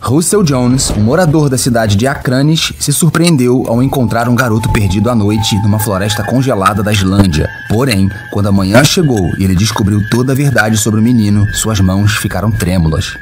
Russell Jones, um morador da cidade de Akranes, se surpreendeu ao encontrar um garoto perdido à noite numa floresta congelada da Islândia. Porém, quando a manhã chegou e ele descobriu toda a verdade sobre o menino, suas mãos ficaram trêmulas.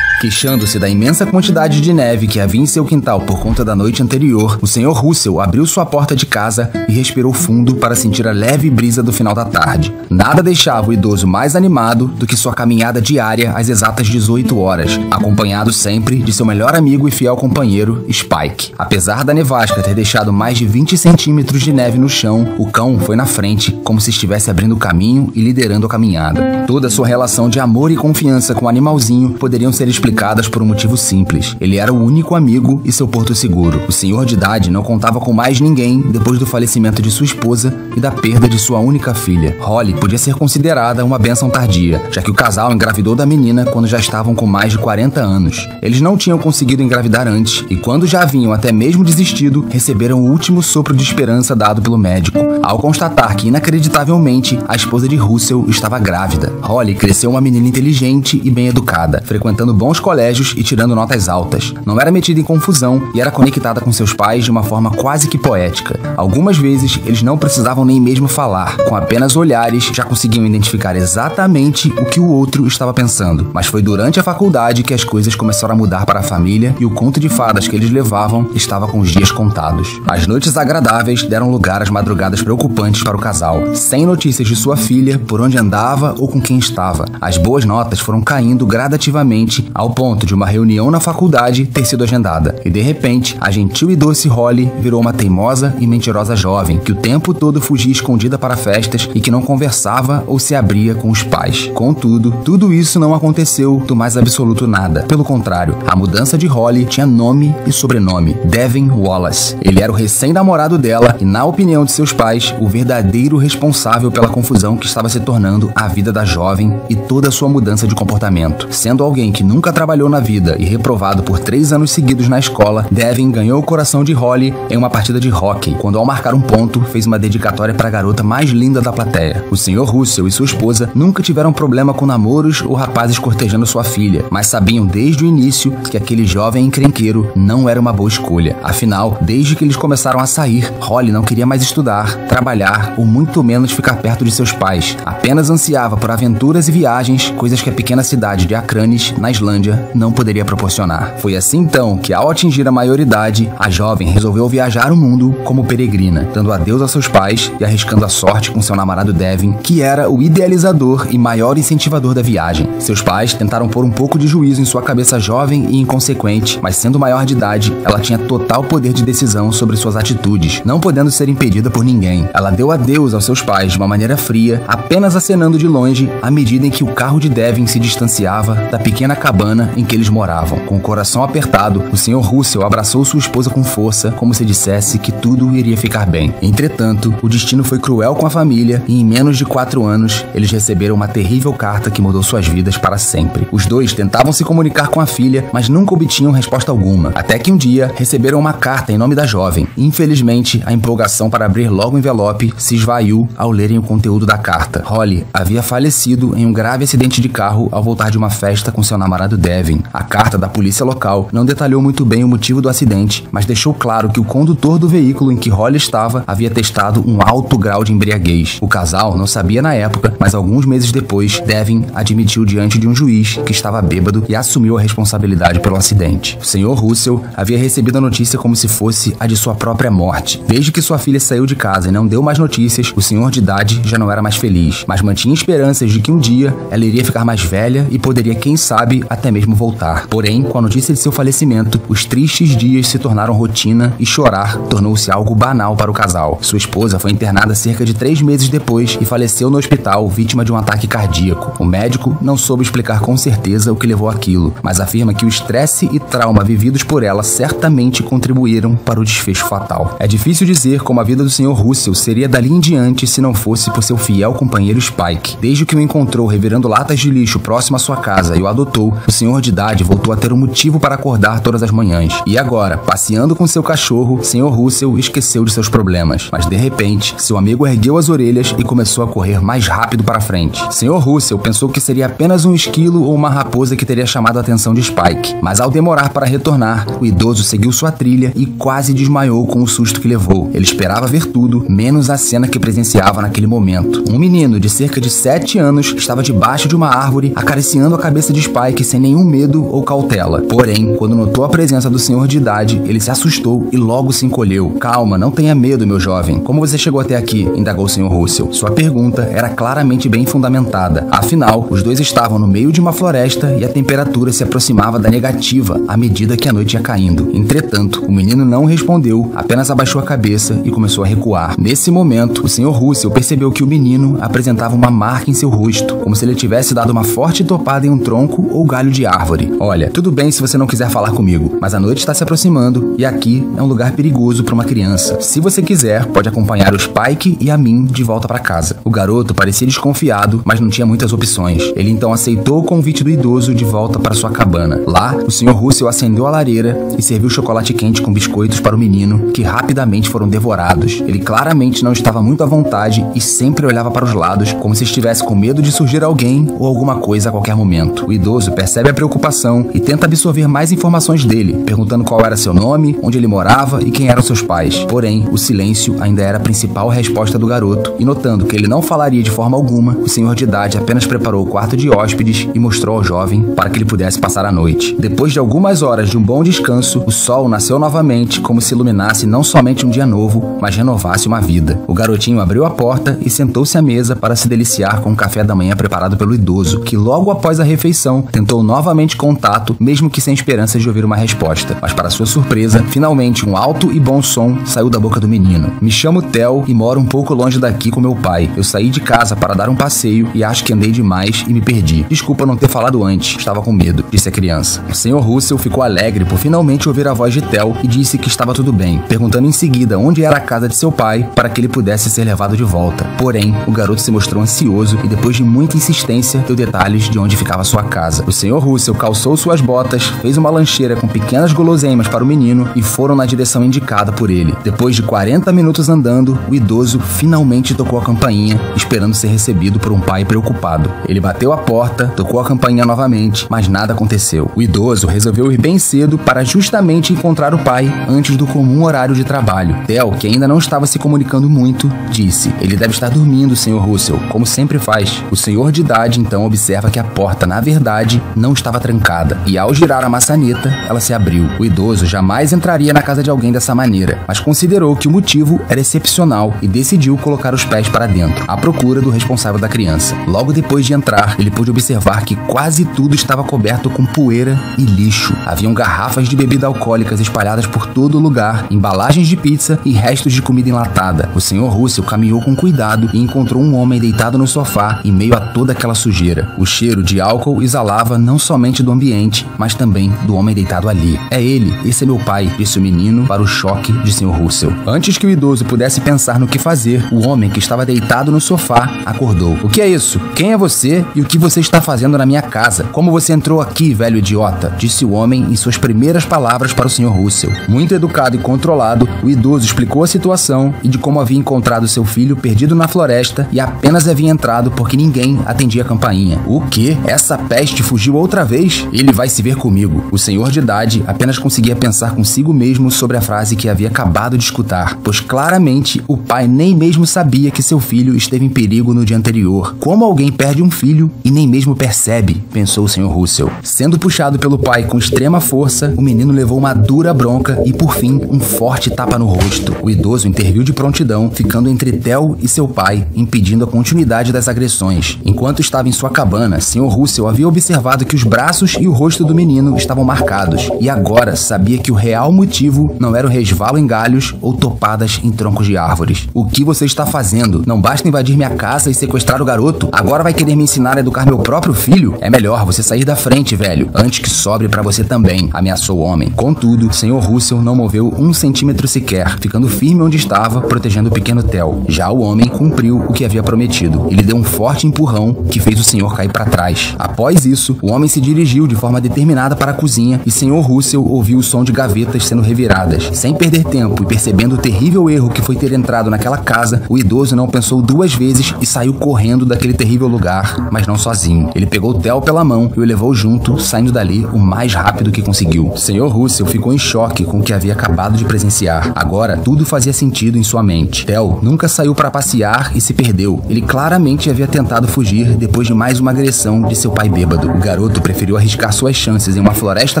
Queixando-se da imensa quantidade de neve que havia em seu quintal por conta da noite anterior, o Sr. Russell abriu sua porta de casa e respirou fundo para sentir a leve brisa do final da tarde. Nada deixava o idoso mais animado do que sua caminhada diária às exatas 18 horas, acompanhado sempre de seu melhor amigo e fiel companheiro, Spike. Apesar da nevasca ter deixado mais de 20 centímetros de neve no chão, o cão foi na frente, como se estivesse abrindo o caminho e liderando a caminhada. Toda sua relação de amor e confiança com o animalzinho poderiam ser explicadas por um motivo simples. Ele era o único amigo e seu porto seguro. O senhor de idade não contava com mais ninguém depois do falecimento de sua esposa e da perda de sua única filha. Holly podia ser considerada uma bênção tardia, já que o casal engravidou da menina quando já estavam com mais de 40 anos. Eles não tinham conseguido engravidar antes e, quando já haviam até mesmo desistido, receberam o último sopro de esperança dado pelo médico, ao constatar que, inacreditavelmente, a esposa de Russell estava grávida. Holly cresceu uma menina inteligente e bem educada, frequentando bons colégios e tirando notas altas. Não era metida em confusão e era conectada com seus pais de uma forma quase que poética. Algumas vezes, eles não precisavam nem mesmo falar. Com apenas olhares, já conseguiam identificar exatamente o que o outro estava pensando. Mas foi durante a faculdade que as coisas começaram a mudar para a família e o conto de fadas que eles levavam estava com os dias contados. As noites agradáveis deram lugar às madrugadas preocupantes para o casal. Sem notícias de sua filha, por onde andava ou com quem estava. As boas notas foram caindo gradativamente ao ponto de uma reunião na faculdade ter sido agendada. E de repente, a gentil e doce Holly virou uma teimosa e mentirosa jovem que o tempo todo fugia escondida para festas e que não conversava ou se abria com os pais. Contudo, tudo isso não aconteceu do mais absoluto nada. Pelo contrário, a mudança de Holly tinha nome e sobrenome: Devin Wallace. Ele era o recém-namorado dela e, na opinião de seus pais, o verdadeiro responsável pela confusão que estava se tornando a vida da jovem e toda a sua mudança de comportamento. Sendo alguém que nunca trabalhou na vida e reprovado por 3 anos seguidos na escola, Devin ganhou o coração de Holly em uma partida de hóquei, quando, ao marcar um ponto, fez uma dedicatória para a garota mais linda da plateia. O Sr. Russell e sua esposa nunca tiveram problema com namoros ou rapazes cortejando sua filha, mas sabiam desde o início que aquele jovem encrenqueiro não era uma boa escolha. Afinal, desde que eles começaram a sair, Holly não queria mais estudar, trabalhar ou muito menos ficar perto de seus pais. Apenas ansiava por aventuras e viagens, coisas que a pequena cidade de Akranes, na Islândia, não poderia proporcionar. Foi assim então que, ao atingir a maioridade, a jovem resolveu viajar o mundo como peregrina, dando adeus a seus pais e arriscando a sorte com seu namorado Devin, que era o idealizador e maior incentivador da viagem. Seus pais tentaram pôr um pouco de juízo em sua cabeça jovem e inconsequente, mas, sendo maior de idade, ela tinha total poder de decisão sobre suas atitudes, não podendo ser impedida por ninguém. Ela deu adeus aos seus pais de uma maneira fria, apenas acenando de longe à medida em que o carro de Devin se distanciava da pequena cabana em que eles moravam. Com o coração apertado, o Sr. Russell abraçou sua esposa com força, como se dissesse que tudo iria ficar bem. Entretanto, o destino foi cruel com a família e, em menos de 4 anos, eles receberam uma terrível carta que mudou suas vidas para sempre. Os dois tentavam se comunicar com a filha, mas nunca obtinham resposta alguma, até que um dia receberam uma carta em nome da jovem. Infelizmente, a empolgação para abrir logo o envelope se esvaiu ao lerem o conteúdo da carta. Holly havia falecido em um grave acidente de carro ao voltar de uma festa com seu namorado Devin. A carta da polícia local não detalhou muito bem o motivo do acidente, mas deixou claro que o condutor do veículo em que Holly estava havia testado um alto grau de embriaguez. O casal não sabia na época, mas alguns meses depois, Devin admitiu diante de um juiz que estava bêbado e assumiu a responsabilidade pelo acidente. O Sr. Russell havia recebido a notícia como se fosse a de sua própria morte. Desde que sua filha saiu de casa e não deu mais notícias, o senhor de idade já não era mais feliz, mas mantinha esperanças de que um dia ela iria ficar mais velha e poderia, quem sabe, até mesmo voltar. Porém, com a notícia de seu falecimento, os tristes dias se tornaram rotina e chorar tornou-se algo banal para o casal. Sua esposa foi internada cerca de 3 meses depois e faleceu no hospital, vítima de um ataque cardíaco. O médico não soube explicar com certeza o que levou àquilo, mas afirma que o estresse e trauma vividos por ela certamente contribuíram para o desfecho fatal. É difícil dizer como a vida do Sr. Russell seria dali em diante se não fosse por seu fiel companheiro Spike. Desde que o encontrou revirando latas de lixo próximo à sua casa e o adotou, o senhor de idade voltou a ter um motivo para acordar todas as manhãs. E agora, passeando com seu cachorro, Sr. Russell esqueceu de seus problemas. Mas de repente, seu amigo ergueu as orelhas e começou a correr mais rápido para frente. Sr. Russell pensou que seria apenas um esquilo ou uma raposa que teria chamado a atenção de Spike. Mas ao demorar para retornar, o idoso seguiu sua trilha e quase desmaiou com o susto que levou. Ele esperava ver tudo, menos a cena que presenciava naquele momento. Um menino de cerca de 7 anos estava debaixo de uma árvore, acariciando a cabeça de Spike sem nenhum medo ou cautela. Porém, quando notou a presença do senhor de idade, ele se assustou e logo se encolheu. Calma, não tenha medo, meu jovem. Como você chegou até aqui? Indagou o Sr. Russell. Sua pergunta era claramente bem fundamentada. Afinal, os dois estavam no meio de uma floresta e a temperatura se aproximava da negativa à medida que a noite ia caindo. Entretanto, o menino não respondeu, apenas abaixou a cabeça e começou a recuar. Nesse momento, o Sr. Russell percebeu que o menino apresentava uma marca em seu rosto, como se ele tivesse dado uma forte topada em um tronco ou galho de árvore. Olha, tudo bem se você não quiser falar comigo, mas a noite está se aproximando e aqui é um lugar perigoso para uma criança. Se você quiser, pode acompanhar o Spike e a mim de volta para casa. O garoto parecia desconfiado, mas não tinha muitas opções. Ele então aceitou o convite do idoso de volta para sua cabana. Lá, o Sr. Russell acendeu a lareira e serviu chocolate quente com biscoitos para o menino, que rapidamente foram devorados. Ele claramente não estava muito à vontade e sempre olhava para os lados, como se estivesse com medo de surgir alguém ou alguma coisa a qualquer momento. O idoso percebe a preocupação e tenta absorver mais informações dele, perguntando qual era seu nome, onde ele morava e quem eram seus pais. Porém, o silêncio ainda era a principal resposta do garoto, e notando que ele não falaria de forma alguma, o senhor de idade apenas preparou o quarto de hóspedes e mostrou ao jovem para que ele pudesse passar a noite. Depois de algumas horas de um bom descanso, o sol nasceu novamente, como se iluminasse não somente um dia novo, mas renovasse uma vida. O garotinho abriu a porta e sentou-se à mesa para se deliciar com o café da manhã preparado pelo idoso, que logo após a refeição tentou novamente contato, mesmo que sem esperança de ouvir uma resposta. Mas para sua surpresa, finalmente um alto e bom som saiu da boca do menino. Me chamo Theo e moro um pouco longe daqui com meu pai. Eu saí de casa para dar um passeio e acho que andei demais e me perdi. Desculpa não ter falado antes, estava com medo, disse a criança. O Sr. Russell ficou alegre por finalmente ouvir a voz de Theo e disse que estava tudo bem, perguntando em seguida onde era a casa de seu pai para que ele pudesse ser levado de volta. Porém, o garoto se mostrou ansioso e depois de muita insistência, deu detalhes de onde ficava sua casa. O Sr. Russell calçou suas botas, fez uma lancheira com pequenas guloseimas para o menino e foram na direção indicada por ele. Depois de 40 minutos andando, o idoso finalmente tocou a campainha, esperando ser recebido por um pai preocupado. Ele bateu a porta, tocou a campainha novamente, mas nada aconteceu. O idoso resolveu ir bem cedo para justamente encontrar o pai antes do comum horário de trabalho. Theo, que ainda não estava se comunicando muito, disse: "Ele deve estar dormindo, Sr. Russell, como sempre faz." O senhor de idade então observa que a porta, na verdade, não estava trancada, e ao girar a maçaneta, ela se abriu. O idoso jamais entraria na casa de alguém dessa maneira, mas considerou que o motivo era excepcional e decidiu colocar os pés para dentro, à procura do responsável da criança. Logo depois de entrar, ele pôde observar que quase tudo estava coberto com poeira e lixo. Haviam garrafas de bebida alcoólicas espalhadas por todo o lugar, embalagens de pizza e restos de comida enlatada. O Sr. Russell caminhou com cuidado e encontrou um homem deitado no sofá em meio a toda aquela sujeira. O cheiro de álcool exalava não somente do ambiente, mas também do homem deitado ali. "É ele, esse é meu pai", disse o menino para o choque de Sr. Russell. Antes que o idoso pudesse pensar no que fazer, o homem que estava deitado no sofá acordou. "O que é isso? Quem é você e o que você está fazendo na minha casa? Como você entrou aqui, velho idiota?", disse o homem em suas primeiras palavras para o Sr. Russell. Muito educado e controlado, o idoso explicou a situação e de como havia encontrado seu filho perdido na floresta e apenas havia entrado porque ninguém atendia a campainha. "O quê? Essa peste fugiu outra vez? Ele vai se ver comigo." O senhor de idade apenas conseguia pensar consigo mesmo sobre a frase que havia acabado de escutar, pois claramente o pai nem mesmo sabia que seu filho esteve em perigo no dia anterior. Como alguém perde um filho e nem mesmo percebe, pensou o Sr. Russell. Sendo puxado pelo pai com extrema força, o menino levou uma dura bronca e, por fim, um forte tapa no rosto. O idoso interviu de prontidão, ficando entre Theo e seu pai, impedindo a continuidade das agressões. Enquanto estava em sua cabana, Sr. Russell havia observado que os braços e o rosto do menino estavam marcados, e agora sabia que o real motivo não era o resvalo em galhos ou topadas em troncos de árvores. "O que você está fazendo? Não basta invadir minha casa e sequestrar o garoto? Agora vai querer me ensinar a educar meu próprio filho? É melhor você sair da frente, velho, antes que sobre pra você também", ameaçou o homem. Contudo, Sr. Russell não moveu 1 centímetro sequer, ficando firme onde estava, protegendo o pequeno Theo. Já o homem cumpriu o que havia prometido. Ele deu um forte empurrão que fez o senhor cair para trás. Após isso, o homem homem se dirigiu de forma determinada para a cozinha e Sr. Russell ouviu o som de gavetas sendo reviradas. Sem perder tempo e percebendo o terrível erro que foi ter entrado naquela casa, o idoso não pensou duas vezes e saiu correndo daquele terrível lugar, mas não sozinho. Ele pegou Theo pela mão e o levou junto, saindo dali o mais rápido que conseguiu. Sr. Russell ficou em choque com o que havia acabado de presenciar. Agora, tudo fazia sentido em sua mente. Theo nunca saiu para passear e se perdeu. Ele claramente havia tentado fugir depois de mais uma agressão de seu pai bêbado. O garoto preferiu arriscar suas chances em uma floresta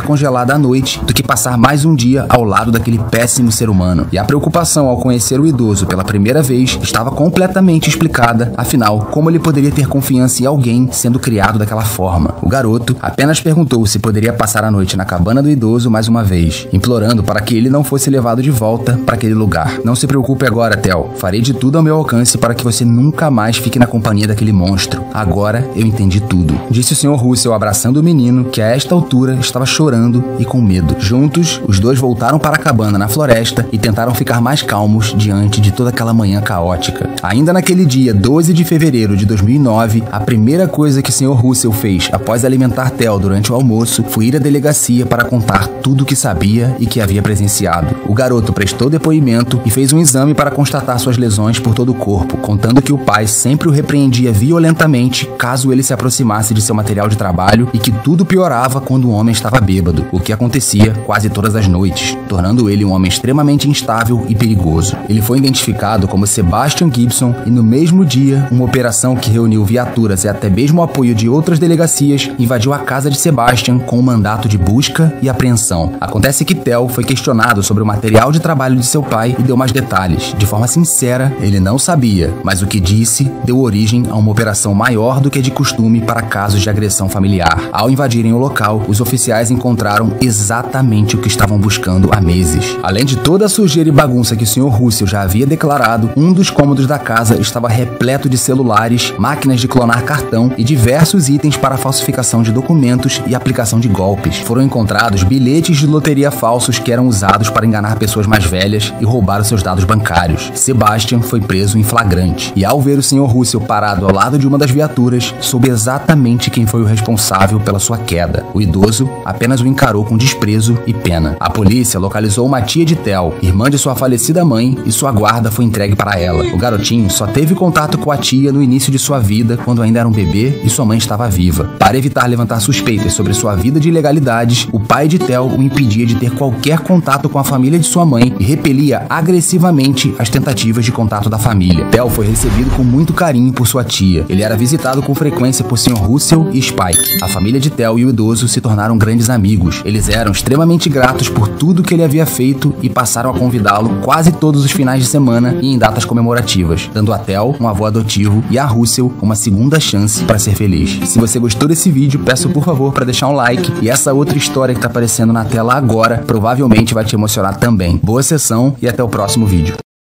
congelada à noite do que passar mais um dia ao lado daquele péssimo ser humano. E a preocupação ao conhecer o idoso pela primeira vez estava completamente explicada. Afinal, como ele poderia ter confiança em alguém sendo criado daquela forma? O garoto apenas perguntou se poderia passar a noite na cabana do idoso mais uma vez, implorando para que ele não fosse levado de volta para aquele lugar. Não se preocupe agora, Theo. Farei de tudo ao meu alcance para que você nunca mais fique na companhia daquele monstro. Agora eu entendi tudo, disse o Sr. Russell abraçando o menino, que a esta altura estava chorando e com medo. Juntos, os dois voltaram para a cabana na floresta e tentaram ficar mais calmos diante de toda aquela manhã caótica. Ainda naquele dia, 12 de fevereiro de 2009, a primeira coisa que o Sr. Russell fez após alimentar Theo durante o almoço foi ir à delegacia para contar tudo o que sabia e que havia presenciado. O garoto prestou depoimento e fez um exame para constatar suas lesões por todo o corpo, contando que o pai sempre o repreendia violentamente caso ele se aproximasse de seu material de trabalho e que tudo piorava quando o homem estava bêbado, o que acontecia quase todas as noites, tornando ele um homem extremamente instável e perigoso. Ele foi identificado como Sebastian Gibson e no mesmo dia, uma operação que reuniu viaturas e até mesmo o apoio de outras delegacias invadiu a casa de Sebastian com um mandato de busca e apreensão. Acontece que Theo foi questionado sobre o material de trabalho de seu pai e deu mais detalhes. De forma sincera, ele não sabia, mas o que disse deu origem a uma operação maior do que de costume para casos de agressão familiar. Ao invadirem o local, os oficiais encontraram exatamente o que estavam buscando há meses. Além de toda a sujeira e bagunça que o Sr. Russell já havia declarado, um dos cômodos da casa estava repleto de celulares, máquinas de clonar cartão e diversos itens para falsificação de documentos e aplicação de golpes. Foram encontrados bilhetes de loteria falsos que eram usados para enganar pessoas mais velhas e roubar os seus dados bancários. Sebastian foi preso em flagrante e, ao ver o Sr. Russell parado ao lado de uma das viaturas, soube exatamente quem foi o responsável pela sua queda. O idoso apenas o encarou com desprezo e pena. A polícia localizou uma tia de Theo, irmã de sua falecida mãe, e sua guarda foi entregue para ela. O garotinho só teve contato com a tia no início de sua vida, quando ainda era um bebê e sua mãe estava viva. Para evitar levantar suspeitas sobre sua vida de ilegalidades, o pai de Theo o impedia de ter qualquer contato com a família de sua mãe e repelia agressivamente as tentativas de contato da família. Theo foi recebido com muito carinho por sua tia. Ele era visitado com frequência por Sr. Russell e Spike. A família de Theo e o idoso se tornaram grandes amigos. Eles eram extremamente gratos por tudo que ele havia feito e passaram a convidá-lo quase todos os finais de semana e em datas comemorativas, dando a Theo um avô adotivo e a Russell uma segunda chance para ser feliz. Se você gostou desse vídeo, peço por favor para deixar um like, e essa outra história que está aparecendo na tela agora provavelmente vai te emocionar também. Boa sessão e até o próximo vídeo.